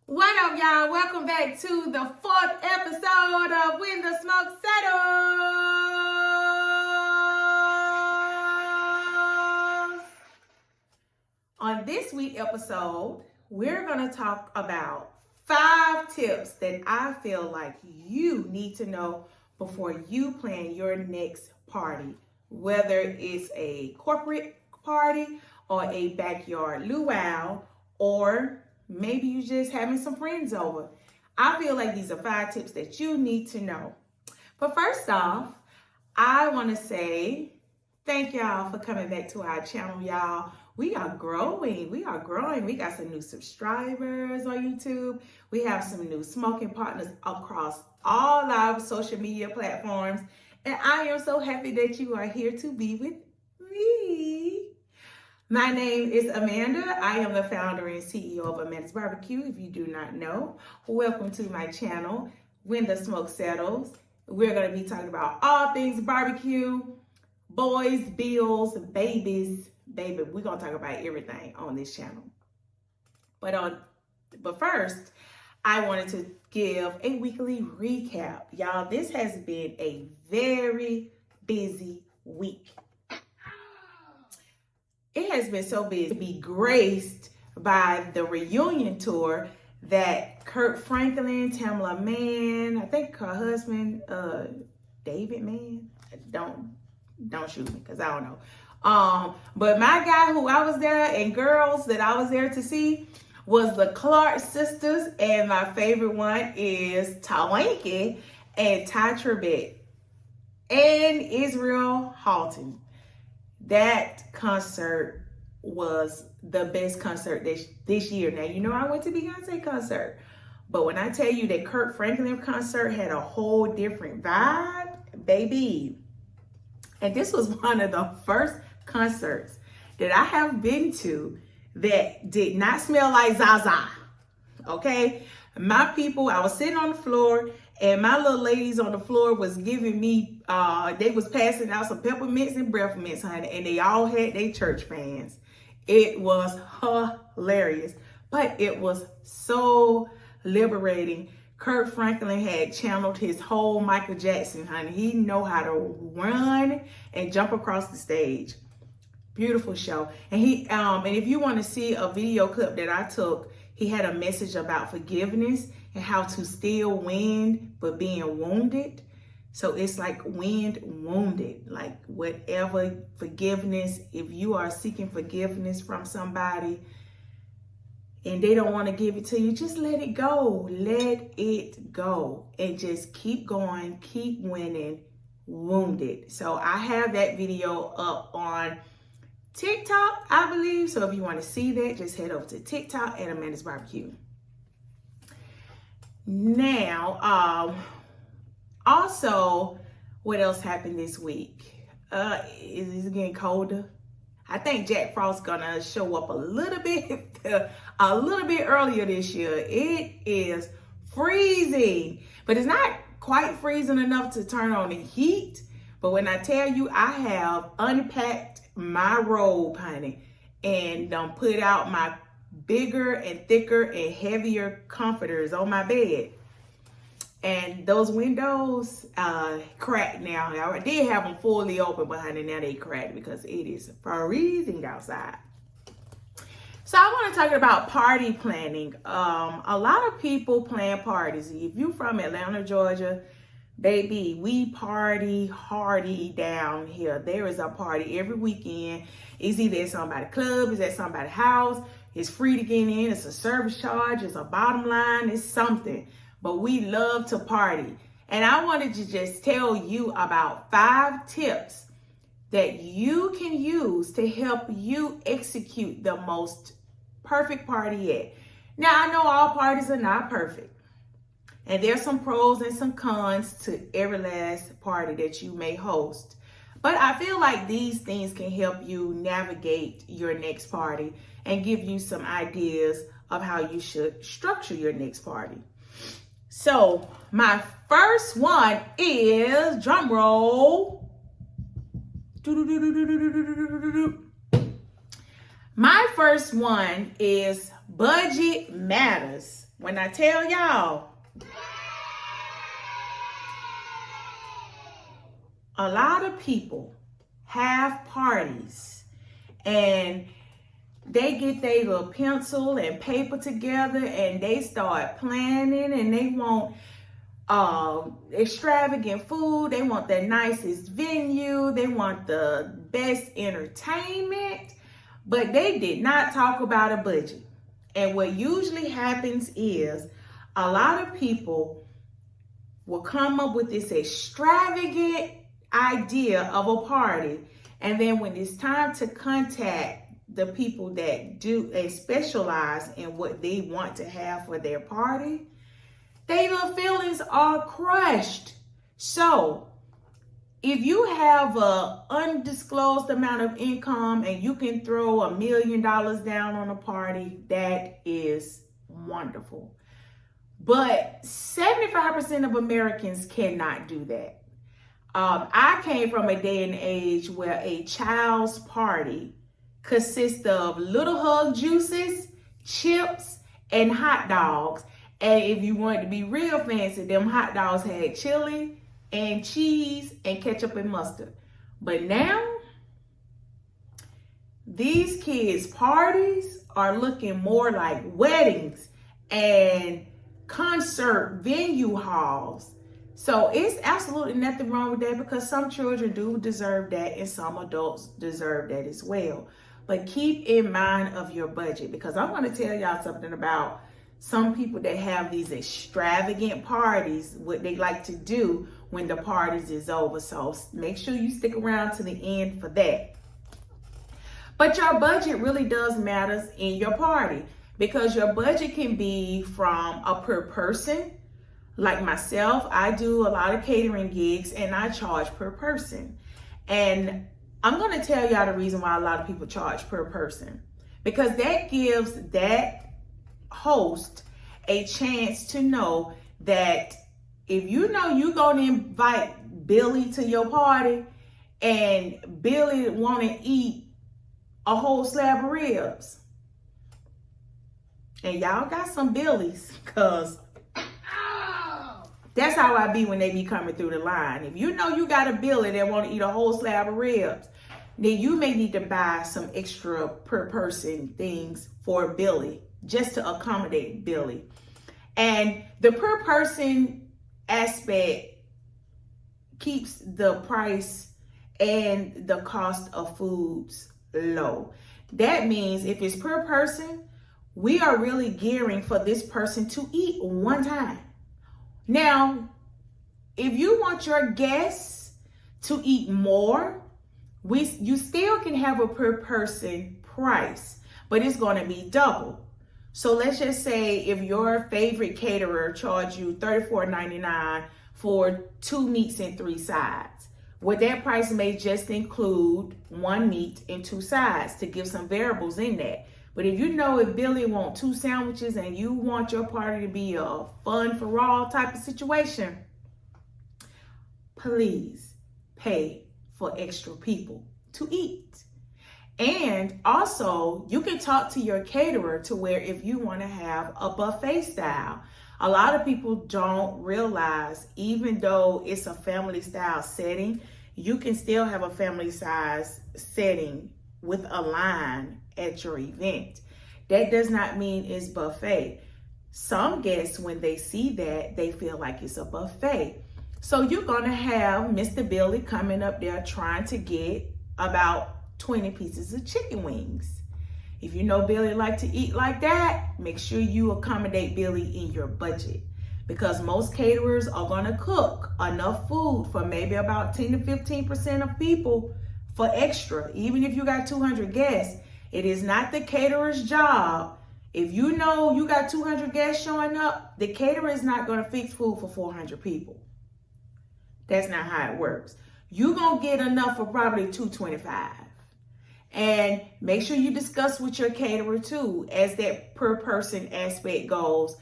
What up, y'all? Welcome back to the fourth episode of When the Smoke Settles. On this week's episode, we're going to talk about 5 tips that I feel like you need to know before you plan your next party, whether it's a corporate party or a backyard luau, or maybe you just having some friends over. I feel like these are 5 tips that you need to know. But first off, I want to say thank y'all for coming back to our channel, y'all. We are growing. We got some new subscribers on YouTube. We have some new smoking partners across all our social media platforms. And I am so happy that you are here to be with me. My name is Amanda. I am the founder and CEO of Amanda's Bbqshow. If you do not know, welcome to my channel, When the Smoke Settles. We're going to be talking about all things barbecue, boys, bills, babies. Baby, we're going to talk about everything on this channel. But first, I wanted to give a weekly recap. Y'all, this has been a very busy week. It has been so busy to be graced by the reunion tour that Kurt Franklin, Tamala Mann, I think her husband, David Mann, don't shoot me because I don't know. But my guy who I was there and girls that I was there to see was the Clark sisters, and my favorite one is Tawanki and Ty Trebek and Israel Halton. That concert was the best concert this year. Now, you know I went to Beyonce concert, but when I tell you that Kurt Franklin concert had a whole different vibe, baby. And this was one of the first concerts that I have been to that did not smell like Zaza, okay? My people, I was sitting on the floor, and my little ladies on the floor was giving me, they was passing out some peppermints and breath mints, honey, and they all had their church fans. It was hilarious, but it was so liberating. Kurt Franklin had channeled his whole Michael Jackson, honey. He know how to run and jump across the stage. Beautiful show. And and if you want to see a video clip that I took, he had a message about forgiveness and how to still win but being wounded. So it's like wounded, like whatever forgiveness, if you are seeking forgiveness from somebody and they don't want to give it to you, just let it go. Let it go and just keep going, keep winning, wounded. So I have that video up on TikTok, I believe. So if you want to see that, just head over to TikTok at Amanda's Bbqshow. Now, also, what else happened this week? It's getting colder. I think Jack Frost's gonna show up a little bit earlier this year. It is freezing, but it's not quite freezing enough to turn on the heat. But when I tell you, I have unpacked my robe, honey, and put out my bigger and thicker and heavier comforters on my bed. And those windows cracked now. I did have them fully open, but honey, now they cracked because it is freezing outside. So I want to talk about party planning. A lot of people plan parties. If you're from Atlanta, Georgia, baby, we party hardy down here. There is a party every weekend. It's either at somebody's club, it's at somebody's house. It's free to get in. It's a service charge. It's a bottom line. It's something. But we love to party. And I wanted to just tell you about 5 tips that you can use to help you execute the most perfect party yet. Now, I know all parties are not perfect. And there's some pros and some cons to every last party that you may host. But I feel like these things can help you navigate your next party and give you some ideas of how you should structure your next party. So my first one is, drum roll. My first one is budget matters. when I tell y'all, a lot of people have parties and they get their little pencil and paper together and they start planning, and they want extravagant food. They want the nicest venue. They want the best entertainment, but they did not talk about a budget. And what usually happens is a lot of people will come up with this extravagant idea of a party, and then when it's time to contact the people that do and specialize in what they want to have for their party, their feelings are crushed. So if you have a undisclosed amount of income and you can throw $1 million down on a party, that is wonderful. But 75% of Americans cannot do that. I came from a day and age where a child's party consists of little hug juices, chips, and hot dogs. And if you wanted to be real fancy, them hot dogs had chili and cheese and ketchup and mustard. But now, these kids' parties are looking more like weddings and concert venue halls. So it's absolutely nothing wrong with that, because some children do deserve that and some adults deserve that as well. But keep in mind of your budget, because I'm going to tell y'all something about some people that have these extravagant parties, what they like to do when the parties is over. So make sure you stick around to the end for that. But your budget really does matter in your party, because your budget can be from a per person. Like myself, I do a lot of catering gigs and I charge per person. And I'm going to tell y'all the reason why a lot of people charge per person, because that gives that host a chance to know that if you know you're going to invite Billy to your party and Billy want to eat a whole slab of ribs, and y'all got some Billies, because that's how I be when they be coming through the line. If you know you got a Billy that want to eat a whole slab of ribs, then you may need to buy some extra per person things for Billy, just to accommodate Billy. And the per person aspect keeps the price and the cost of foods low. That means if it's per person, we are really gearing for this person to eat one time. Now, if you want your guests to eat more, you still can have a per person price, but it's going to be double. So let's just say if your favorite caterer charged you $34.99 for 2 meats and 3 sides, well, that price may just include 1 meat and 2 sides to give some variables in that. But if you know if Billy wants 2 sandwiches and you want your party to be a fun for all type of situation, please pay for extra people to eat. And also, you can talk to your caterer to where if you want to have a buffet style. A lot of people don't realize, even though it's a family style setting, you can still have a family size setting with a line at your event. That does not mean it's buffet. Some guests, when they see that, they feel like it's a buffet. So you're gonna have Mr. Billy coming up there trying to get about 20 pieces of chicken wings. If you know Billy like to eat like that, make sure you accommodate Billy in your budget, because most caterers are gonna cook enough food for maybe about 10 to 15% of people for extra. Even if you got 200 guests, it is not the caterer's job. If you know you got 200 guests showing up, the caterer is not gonna fix food for 400 people. That's not how it works. You're gonna get enough for probably 225. And make sure you discuss with your caterer too, as that per person aspect goes.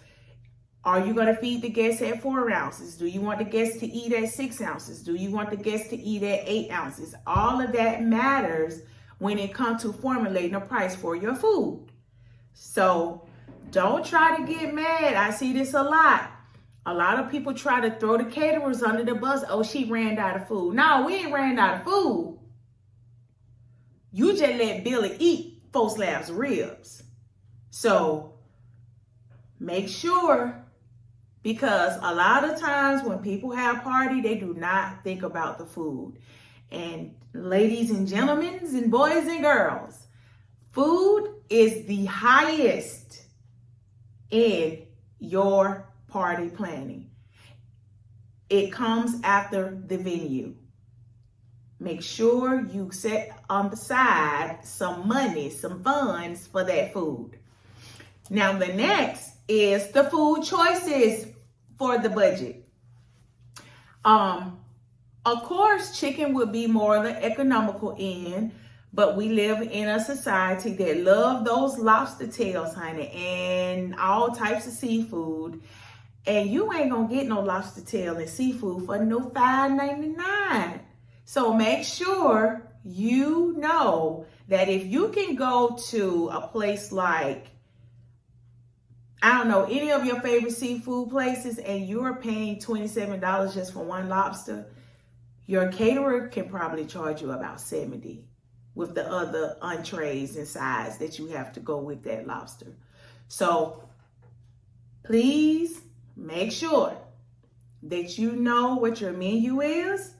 Are you going to feed the guests at 4 ounces? Do you want the guests to eat at 6 ounces? Do you want the guests to eat at 8 ounces? All of that matters when it comes to formulating a price for your food. So don't try to get mad. I see this a lot. A lot of people try to throw the caterers under the bus. Oh, she ran out of food. No, we ain't ran out of food. You just let Billy eat 4 slabs of ribs. So make sure, because a lot of times when people have party, they do not think about the food. And ladies and gentlemen and boys and girls, food is the highest in your party planning. It comes after the venue. Make sure you set on the side some money, some funds for that food. Now the next is the food choices for the budget. Of course, chicken would be more on the economical end, but we live in a society that love those lobster tails, honey, and all types of seafood. And you ain't gonna get no lobster tail and seafood for no $5.99. So make sure you know that if you can go to a place like, I don't know, any of your favorite seafood places, and you're paying $27 just for one lobster, your caterer can probably charge you about $70 with the other entrees and sides that you have to go with that lobster. So please make sure that you know what your menu is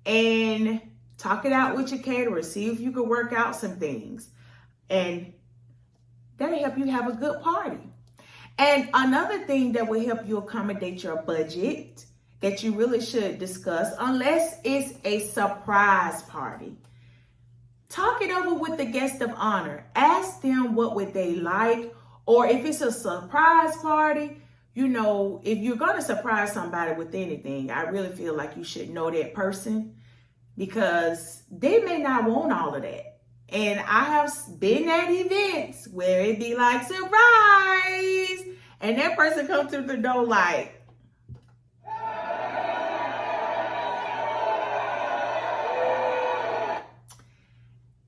and talk it out with your caterer. See if you can work out some things, and that'll help you have a good party. And another thing that will help you accommodate your budget that you really should discuss, unless it's a surprise party, talk it over with the guest of honor. Ask them what would they like, or if it's a surprise party, you know, if you're going to surprise somebody with anything, I really feel like you should know that person, because they may not want all of that. And I have been at events where it be like, surprise, and that person comes through the door like,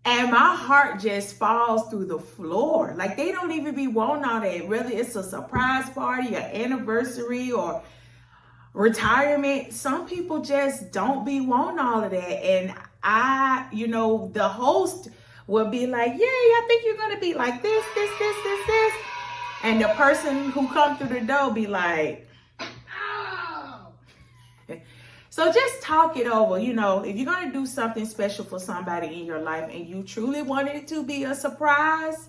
and my heart just falls through the floor. Like, they don't even be wanting all that. Whether it's a surprise party, an anniversary, or retirement, some people just don't be wanting all of that. And the host will be like, yeah, I think you're going to be like this. And the person who come through the door be like, oh. So just talk it over. You know, if you're going to do something special for somebody in your life and you truly wanted it to be a surprise,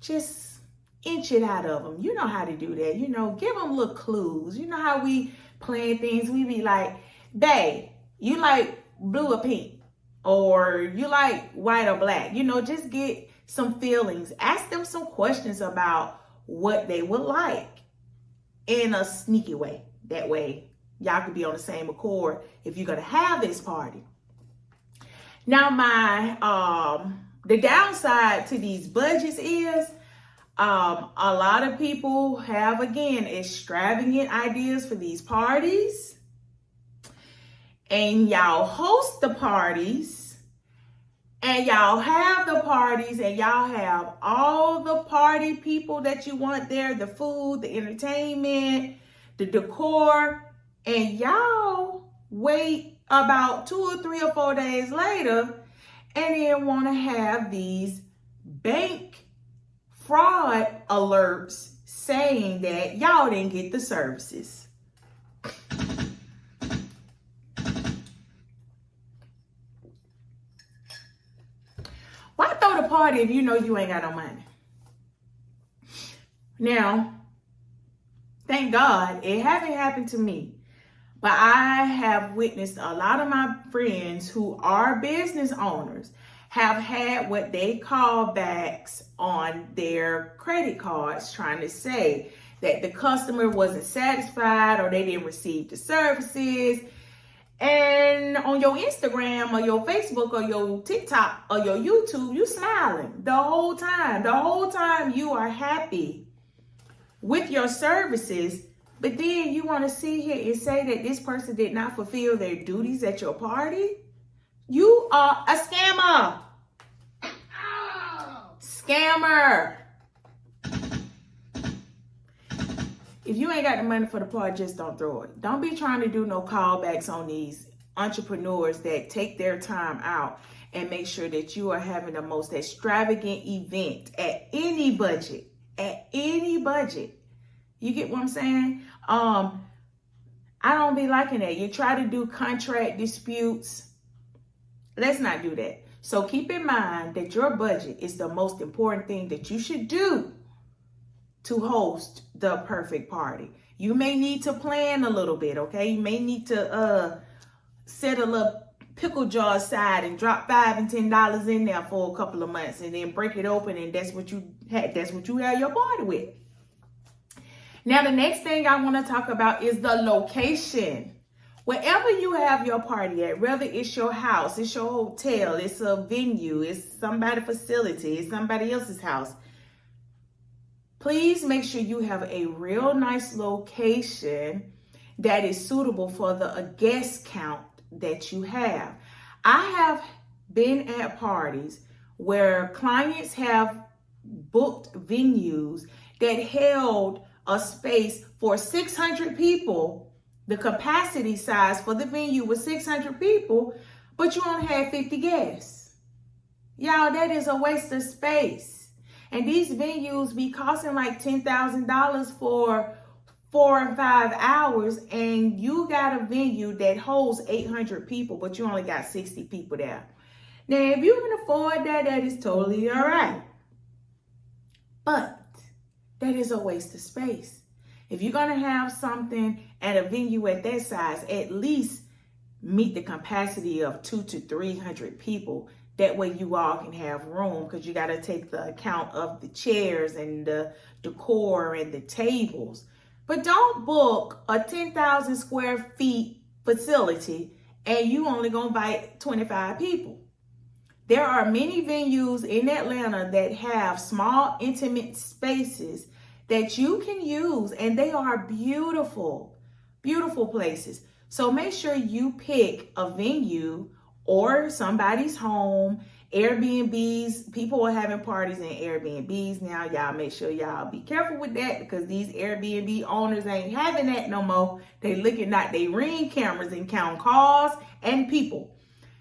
just inch it out of them. You know how to do that. You know, give them little clues. You know how we plan things. We be like, babe, you like blue or pink? Or you like white or black? You know, just get some feelings. Ask them some questions about what they would like in a sneaky way. That way, y'all can be on the same accord if you're going to have this party. Now, the downside to these budgets is a lot of people have, again, extravagant ideas for these parties. And y'all host the parties, and y'all have the parties, and y'all have all the party people that you want there, the food, the entertainment, the decor, and y'all wait about 2 or 3 or 4 days later and then want to have these bank fraud alerts saying that y'all didn't get the services. Why throw the party if you know you ain't got no money? Now, thank God it hasn't happened to me, but I have witnessed a lot of my friends who are business owners have had what they call backs on their credit cards, trying to say that the customer wasn't satisfied or they didn't receive the services. And on your Instagram or your Facebook or your TikTok or your YouTube, you smiling the whole time. The whole time you are happy with your services, but then you want to sit here and say that this person did not fulfill their duties at your party? You are a scammer. Oh. Scammer. if you ain't got the money for the party, just don't throw it. Don't be trying to do no callbacks on these entrepreneurs that take their time out and make sure that you are having the most extravagant event at any budget. At any budget. You get what I'm saying? I don't be liking that. You try to do contract disputes. Let's not do that. So keep in mind that your budget is the most important thing that you should do to host the perfect party. You may need to plan a little bit, okay? You may need to set a little pickle jar aside and drop $5 and $10 in there for a couple of months and then break it open, and that's what you have your party with. Now, the next thing I want to talk about is the location. Wherever you have your party at, whether it's your house, it's your hotel, it's a venue, it's somebody's facility, it's somebody else's house, please make sure you have a real nice location that is suitable for the guest count that you have. I have been at parties where clients have booked venues that held a space for 600 people. The capacity size for the venue was 600 people, but you only had 50 guests. Y'all, that is a waste of space. And these venues be costing like $10,000 for 4 and 5 hours, and you got a venue that holds 800 people, but you only got 60 people there. Now, if you can afford that, that is totally all right. But that is a waste of space. If you're going to have something at a venue at that size, at least meet the capacity of 200 to 300 people. That way you all can have room, because you got to take the account of the chairs and the decor and the tables. But don't book a 10,000 square feet facility and you only going to invite 25 people. There are many venues in Atlanta that have small, intimate spaces that you can use, and they are beautiful, beautiful places. So make sure you pick a venue or somebody's home. Airbnbs, people are having parties in Airbnbs now. Y'all make sure y'all be careful with that, because these Airbnb owners ain't having that no more. They looking at their Ring cameras and count calls and people.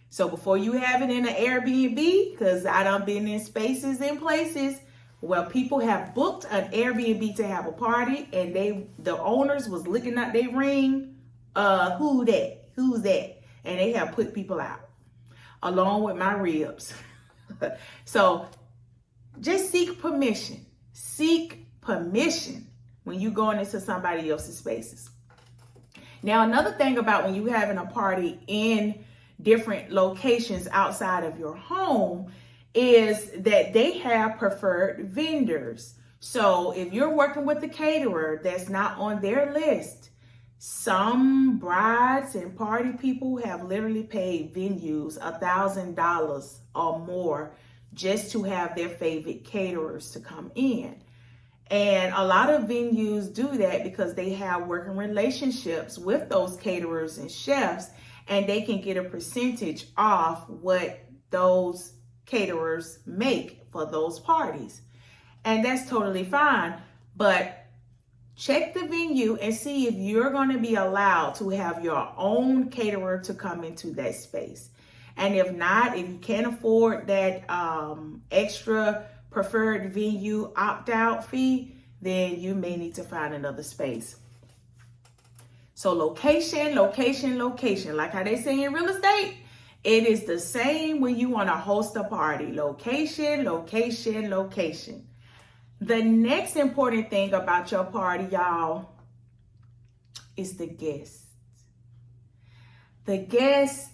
So before you have it in an Airbnb, because I done been in spaces and places where people have booked an Airbnb to have a party, and the owners was looking at their Ring, who's that? And they have put people out, along with my ribs. So just seek permission. Seek permission when you're going into somebody else's spaces. Now, another thing about when you're having a party in different locations outside of your home is that they have preferred vendors. So if you're working with a caterer that's not on their list, some brides and party people have literally paid venues $1,000 or more just to have their favorite caterers to come in. And a lot of venues do that because they have working relationships with those caterers and chefs, and they can get a percentage off what those caterers make for those parties. And that's totally fine. But check the venue and see if you're going to be allowed to have your own caterer to come into that space. And if not, if you can't afford that extra preferred venue opt-out fee, then you may need to find another space. So location, location, location. Like how they say in real estate, it is the same when you want to host a party. Location, location, location. The next important thing about your party, y'all, is the guests. The guest.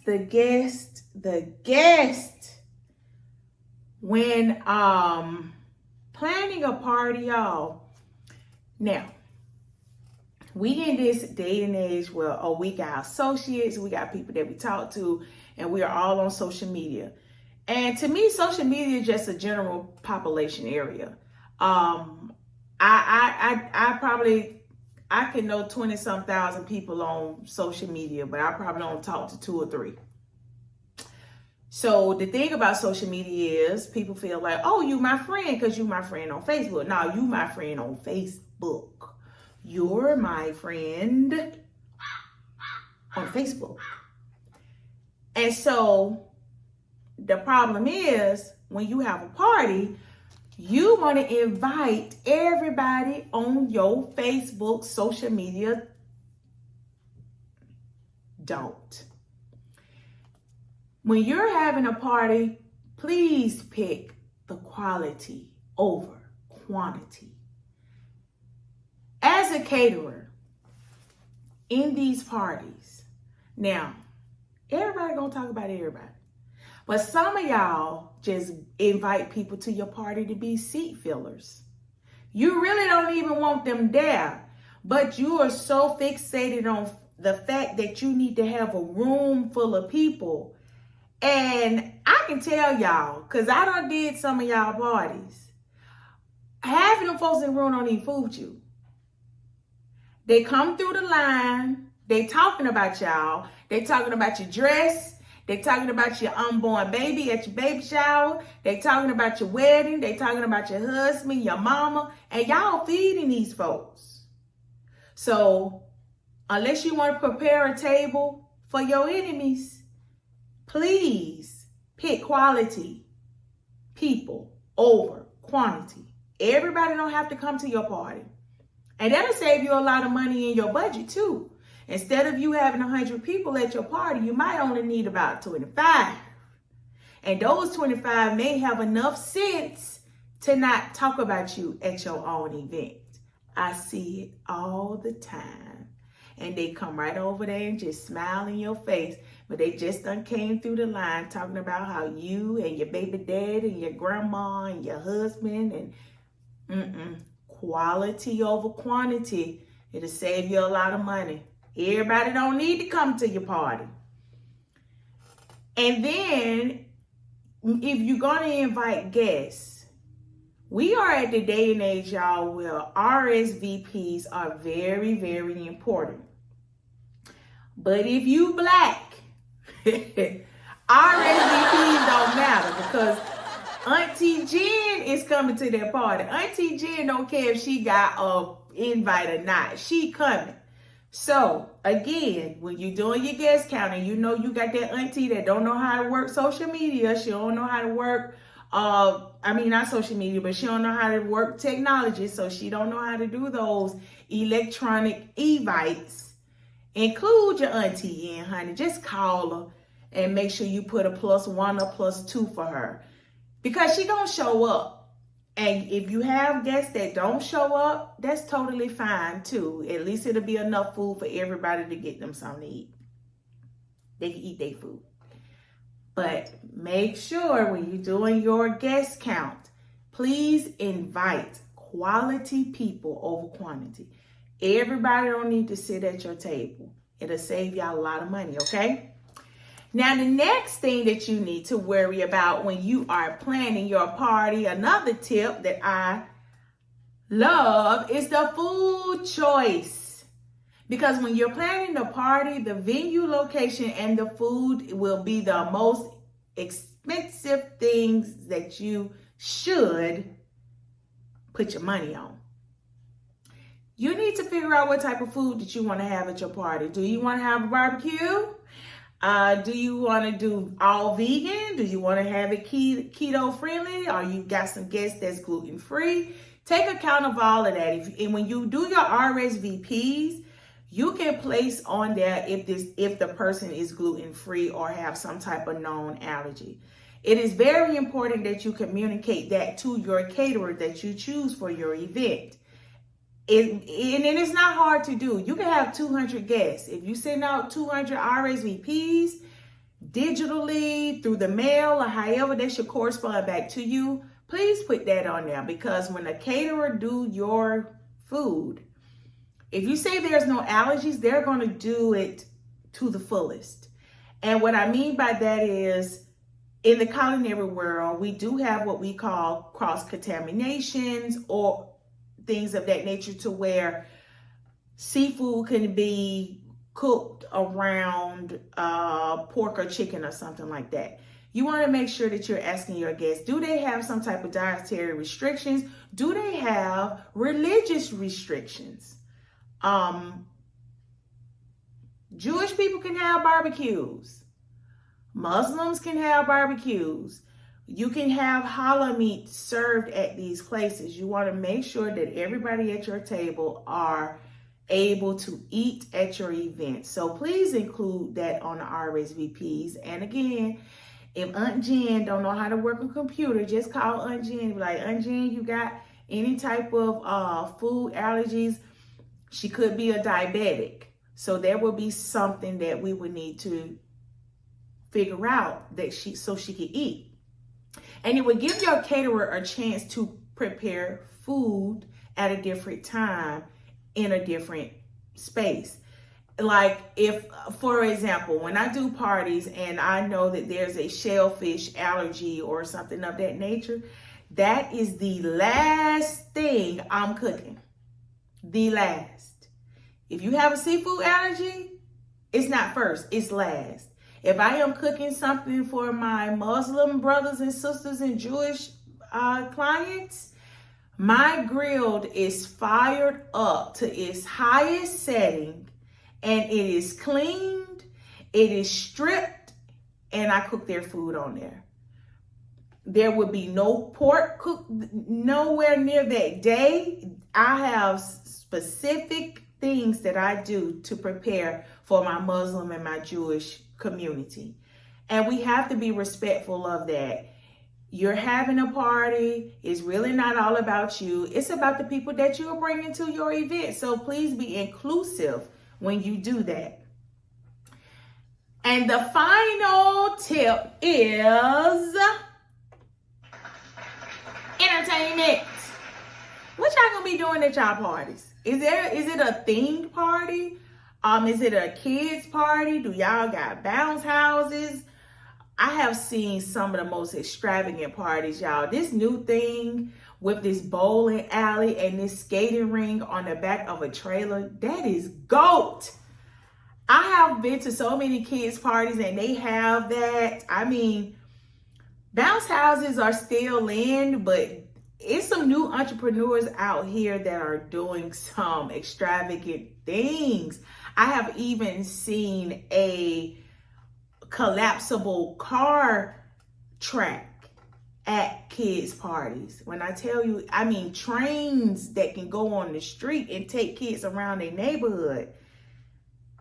When planning a party, y'all. Now, we in this day and age where we got associates, we got people that we talk to, and we are all on social media. And to me, social media is just a general population area. I can know 20-some thousand people on social media, but I probably don't talk to 2 or 3. So the thing about social media is people feel like, oh, you my friend because you my friend on Facebook. No, you my friend on Facebook. you're my friend on Facebook. And so the problem is when you have a party, you want to invite everybody on your Facebook, social media. Don't. When you're having a party, please pick the quality over quantity. As a caterer in these parties, now, everybody gonna talk about everybody. But some of y'all just invite people to your party to be seat fillers. You really don't even want them there, but you are so fixated on the fact that you need to have a room full of people. And I can tell y'all, because I done did some of y'all parties, half of them folks in the room don't even food you. They come through the line, they talking about y'all, they talking about your dress, they talking about your unborn baby at your baby shower, they talking about your wedding, they talking about your husband, your mama, and y'all feeding these folks. So, unless you want to prepare a table for your enemies, please pick quality people over quantity. Everybody don't have to come to your party. And that'll save you a lot of money in your budget too. Instead of you having 100 people at your party, you might only need about 25. And those 25 may have enough sense to not talk about you at your own event. I see it all the time. And they come right over there and just smile in your face. But they just done came through the line talking about how you and your baby dad and your grandma and your husband and quality over quantity. It'll save you a lot of money. Everybody don't need to come to your party. And then if you're going to invite guests, we are at the day and age, y'all, where RSVPs are very, very important. But if you black, RSVPs don't matter because Auntie Jen is coming to their party. Auntie Jen don't care if she got an invite or not. She coming. So, again, when you're doing your guest count and you know you got that auntie that don't know how to work social media, she don't know how to work, not social media, but she don't know how to work technology, so she don't know how to do those electronic evites. Include your auntie in, honey. Just call her and make sure you put a +1 or +2 for her. Because she gonna show up. And if you have guests that don't show up, that's totally fine too. At least it'll be enough food for everybody to get them something to eat. They can eat their food. But make sure when you're doing your guest count, please invite quality people over quantity. Everybody don't need to sit at your table. It'll save y'all a lot of money, okay? Now, the next thing that you need to worry about when you are planning your party, another tip that I love is the food choice. Because when you're planning the party, the venue location and the food will be the most expensive things that you should put your money on. You need to figure out what type of food that you want to have at your party. Do you want to have a barbecue? Do you want to do all vegan? Do you want to have it keto friendly? Or you got some guests that's gluten free? Take account of all of that. And when you do your RSVPs, you can place on there if the person is gluten free or have some type of known allergy. It is very important that you communicate that to your caterer that you choose for your event. And it's not hard to do. You can have 200 guests. If you send out 200 RSVPs digitally through the mail or however they should correspond back to you, please put that on there. Because when a caterer do your food, if you say there's no allergies, they're going to do it to the fullest. And what I mean by that is, in the culinary world, we do have what we call cross-contaminations or things of that nature, to where seafood can be cooked around pork or chicken or something like that. You want to make sure that you're asking your guests, do they have some type of dietary restrictions? Do they have religious restrictions? Jewish people can have barbecues. Muslims can have barbecues. You can have halal meat served at these places. You want to make sure that everybody at your table are able to eat at your event. So please include that on the RSVPs. And again, if Aunt Jen don't know how to work a computer, just call Aunt Jen. Be like, Aunt Jen, you got any type of food allergies? She could be a diabetic. So there will be something that we would need to figure out that so she can eat. And it would give your caterer a chance to prepare food at a different time in a different space. Like if, for example, when I do parties and I know that there's a shellfish allergy or something of that nature, that is the last thing I'm cooking. The last. If you have a seafood allergy, it's not first, it's last. If I am cooking something for my Muslim brothers and sisters and Jewish clients, my grill is fired up to its highest setting, and it is cleaned, it is stripped, and I cook their food on there. There would be no pork cooked nowhere near that day. I have specific things that I do to prepare for my Muslim and my Jewish community. And we have to be respectful of that. You're having a party. It's really not all about you. It's about the people that you're bringing to your event. So please be inclusive when you do that. And the final tip is entertainment. What y'all gonna be doing at y'all parties? Is it a themed party? Is it a kids party? Do y'all got bounce houses? I have seen some of the most extravagant parties, y'all. This new thing with this bowling alley and this skating ring on the back of a trailer, that is GOAT. I have been to so many kids parties and they have that. I mean, bounce houses are still in, but it's some new entrepreneurs out here that are doing some extravagant things. I have even seen a collapsible car track at kids parties. When I tell you, I mean trains that can go on the street and take kids around their neighborhood.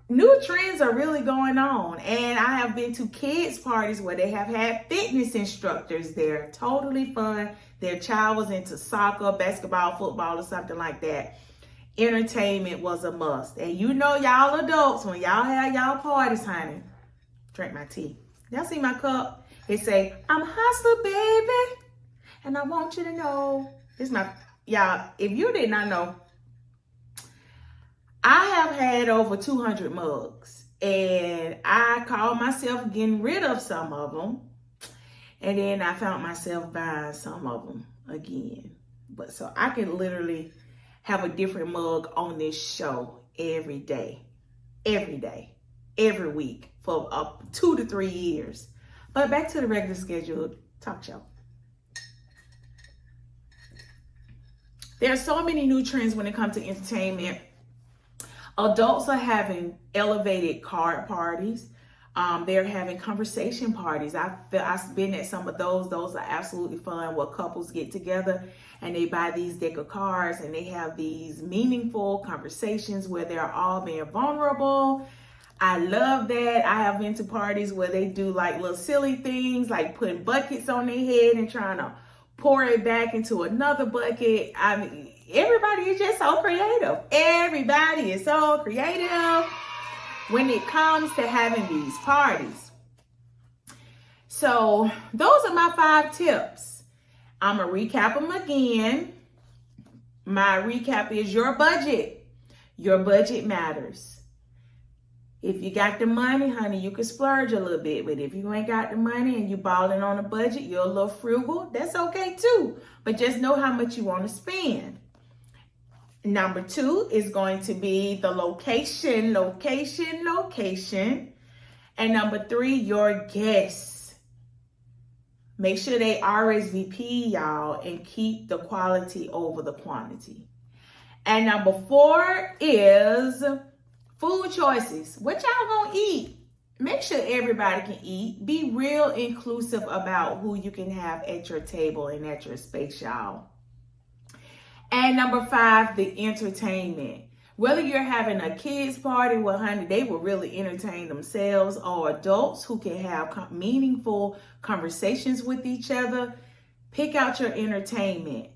New trends are really going on. And I have been to kids parties where they have had fitness instructors there. Totally fun. Their child was into soccer, basketball, football, or something like that. Entertainment was a must. And you know y'all adults, when y'all have y'all parties, honey, drink my tea. Y'all see my cup? It say, I'm a hustler, baby. And I want you to know, this is my, y'all, if you did not know, I have had over 200 mugs. And I called myself getting rid of some of them. And then I found myself buying some of them again. But so I can literally have a different mug on this show every day, every week for up 2 to 3 years. But back to the regular scheduled talk show. There are so many new trends when it comes to entertainment. Adults are having elevated card parties. They're having conversation parties. I've been at some of those. Those are absolutely fun, where couples get together and they buy these deck of cards and they have these meaningful conversations where they're all being vulnerable. I love that. I have been to parties where they do like little silly things, like putting buckets on their head and trying to pour it back into another bucket. I mean, everybody is just so creative. Everybody is so creative when it comes to having these parties. So those are my 5 tips. I'm going to recap them again. My recap is your budget. Your budget matters. If you got the money, honey, you can splurge a little bit. But if you ain't got the money and you balling on a budget, you're a little frugal, that's okay too. But just know how much you want to spend. Number 2 is going to be the location. And number 3, your guests. Make sure they RSVP, y'all, and keep the quality over the quantity. And number 4 is food choices. What y'all gonna eat? Make sure everybody can eat. Be real inclusive about who you can have at your table and at your space, y'all. And number 5, the entertainment. Whether you're having a kids party, well, honey, they will really entertain themselves, or adults who can have meaningful conversations with each other. Pick out your entertainment.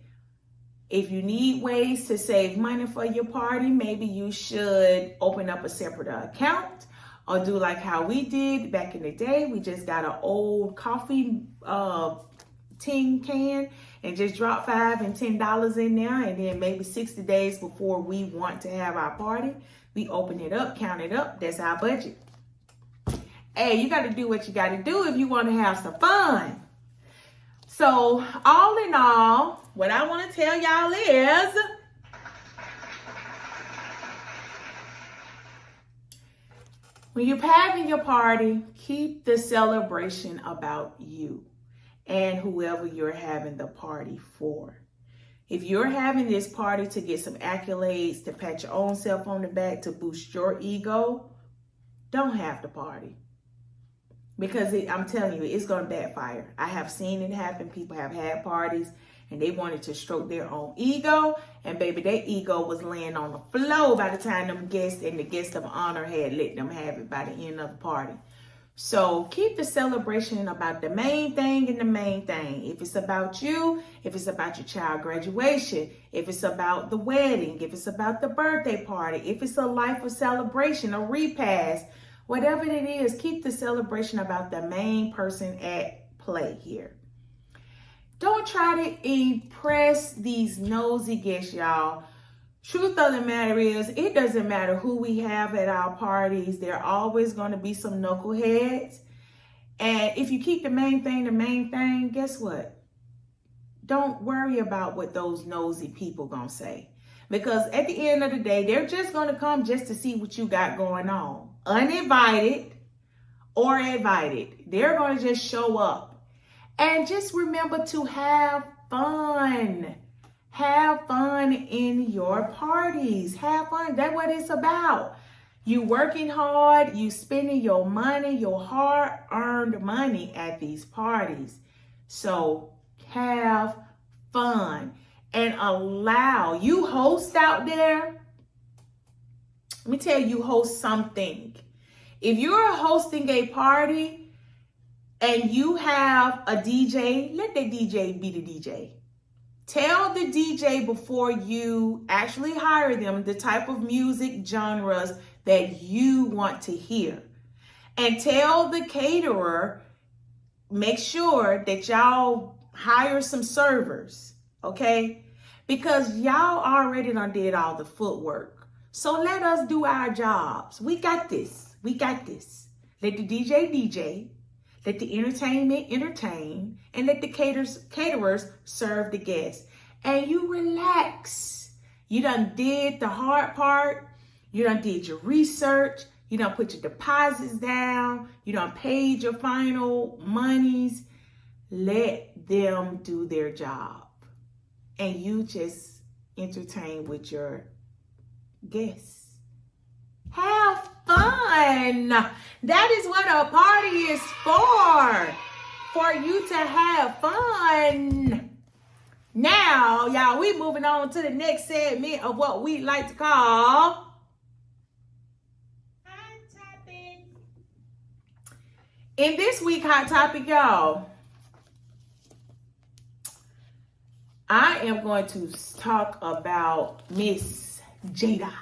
If you need ways to save money for your party, maybe you should open up a separate account, or do like how we did back in the day. We just got an old coffee tin can and just drop $5 and $10 in there, and then maybe 60 days before we want to have our party, we open it up, count it up. That's our budget. Hey, you got to do what you got to do if you want to have some fun. So all in all, what I want to tell y'all is, when you're having your party, keep the celebration about you and whoever you're having the party for. If you're having this party to get some accolades, to pat your own self on the back, to boost your ego, don't have the party. Because I'm telling you, it's going to backfire. I have seen it happen. People have had parties and they wanted to stroke their own ego. And baby, their ego was laying on the floor by the time them guests and the guest of honor had let them have it by the end of the party. So keep the celebration about the main thing and the main thing. If it's about you, if it's about your child graduation, if it's about the wedding, if it's about the birthday party, if it's a life of celebration, a repast, whatever it is, keep the celebration about the main person at play here. Don't try to impress these nosy guests, y'all. Truth of the matter is, it doesn't matter who we have at our parties. There are always going to be some knuckleheads. And if you keep the main thing, guess what? Don't worry about what those nosy people going to say. Because at the end of the day, they're just going to come just to see what you got going on. Uninvited or invited. They're going to just show up. And just remember to have fun. Have fun in your parties. Have fun. That's what it's about. You working hard. You spending your money, your hard-earned money at these parties. So have fun. And allow, you host out there, let me tell you, host something. If you're hosting a party and you have a DJ, let that DJ be the DJ. Tell the DJ before you actually hire them the type of music genres that you want to hear. And tell the caterer, make sure that y'all hire some servers, okay? Because y'all already done did all the footwork. So let us do our jobs. We got this. We got this. Let the DJ DJ. Let the entertainment entertain, and let the caterers serve the guests. And you relax. You done did the hard part. You done did your research. You done put your deposits down. You done paid your final monies. Let them do their job. And you just entertain with your guests. Have fun. That is what a party is for you to have fun. Now, y'all, we moving on to the next segment of what we like to call Hot Topic. In this week Hot Topic, y'all, I am going to talk about Miss Jada.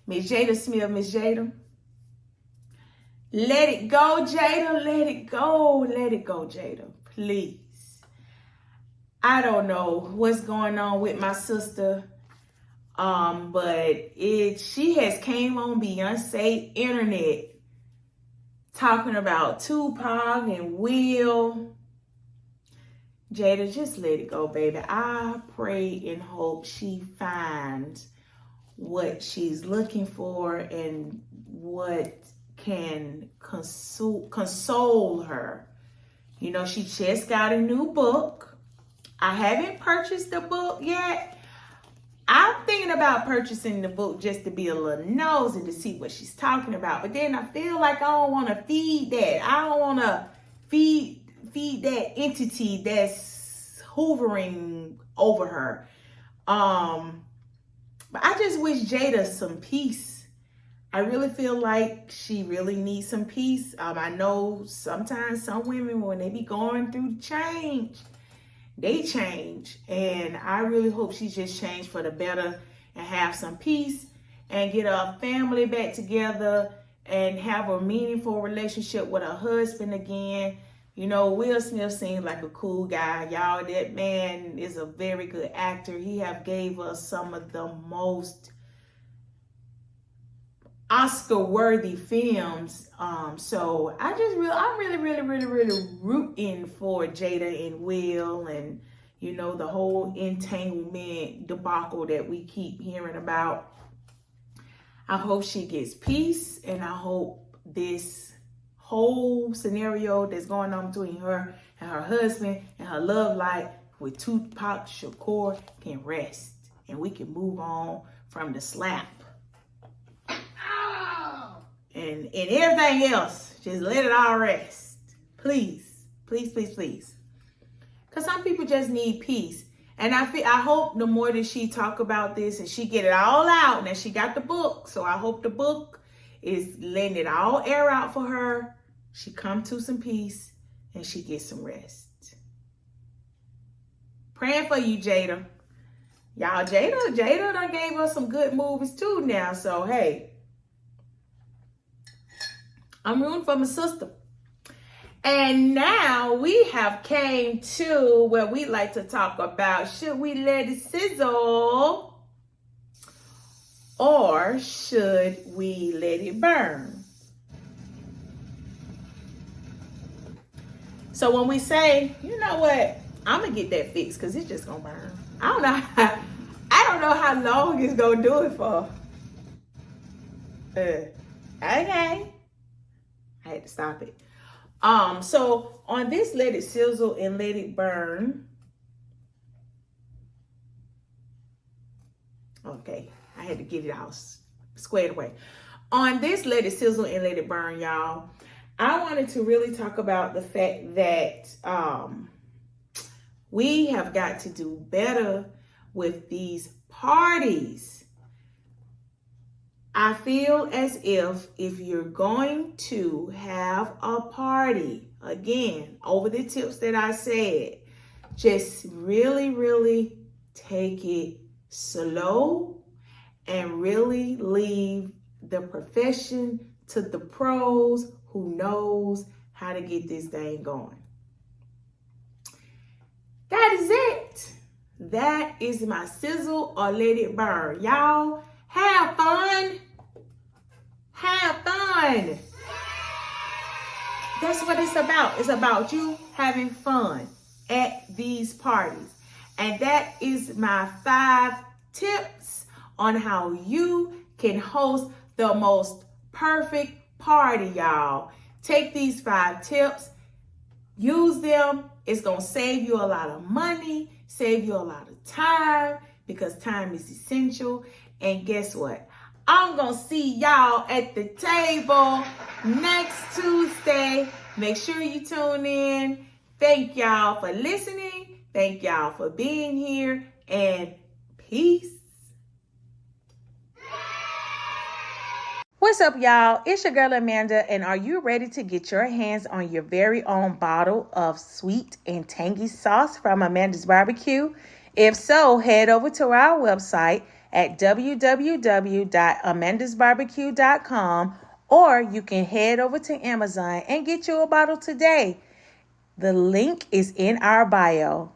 Miss Jada Smith, Miss Jada. Let it go, Jada. Let it go. Let it go, Jada. Please. I don't know what's going on with my sister. But she has came on Beyonce internet talking about Tupac and Will. Jada, just let it go, baby. I pray and hope she finds what she's looking for and what can console her. You know, she just got a new book. I haven't purchased the book yet, I'm thinking about purchasing the book just to be a little nosy to see what she's talking about. But then I feel like I don't want to feed that. I don't want to feed that entity that's hovering over her. But I just wish Jada some peace. I really feel like she really needs some peace. I know sometimes some women, when they be going through change, they change. And I really hope she just changed for the better and have some peace and get her family back together and have a meaningful relationship with her husband again. You know, Will Smith seems like a cool guy. Y'all, that man is a very good actor. He have gave us some of the most Oscar-worthy films. So I'm really rooting for Jada and Will, and you know, the whole entanglement debacle that we keep hearing about. I hope she gets peace, and I hope this whole scenario that's going on between her and her husband and her love life with Tupac Shakur can rest, and we can move on from the slap. And everything else, just let it all rest. Please, please, please, please. Because some people just need peace. And I hope the more that she talk about this and she get it all out, and she got the book. So I hope the book is letting it all air out for her. She come to some peace and she gets some rest. Praying for you, Jada. Y'all, Jada done gave us some good movies too now. So, hey, I'm rooting for my sister. And now we have came to where we like to talk about, should we let it sizzle or should we let it burn? So when we say, you know what, I'm going to get that fixed because it's just going to burn. I don't know how long it's going to do it for. Okay. I had to stop it. So on this let it sizzle and let it burn. Okay, I had to get it all squared away. On this let it sizzle and let it burn, y'all, I wanted to really talk about the fact that we have got to do better with these parties. I feel as if you're going to have a party, again, over the tips that I said, just really take it slow and really leave the profession to the pros who knows how to get this thing going. That is it. That is my sizzle or let it burn. Y'all, have fun. Have fun. That's what it's about. It's about you having fun at these parties. And that is my 5 tips on how you can host the most perfect party, y'all. Take these 5 tips, use them. It's going to save you a lot of money, save you a lot of time, because time is essential. And guess what? I'm going to see y'all at the table next Tuesday. Make sure you tune in. Thank y'all for listening. Thank y'all for being here. And peace. What's up, y'all? It's your girl Amanda, and are you ready to get your hands on your very own bottle of sweet and tangy sauce from Amanda's Barbecue? If so, head over to our website at www.amandasbarbecue.com, or you can head over to Amazon and get you a bottle today. The link is in our bio.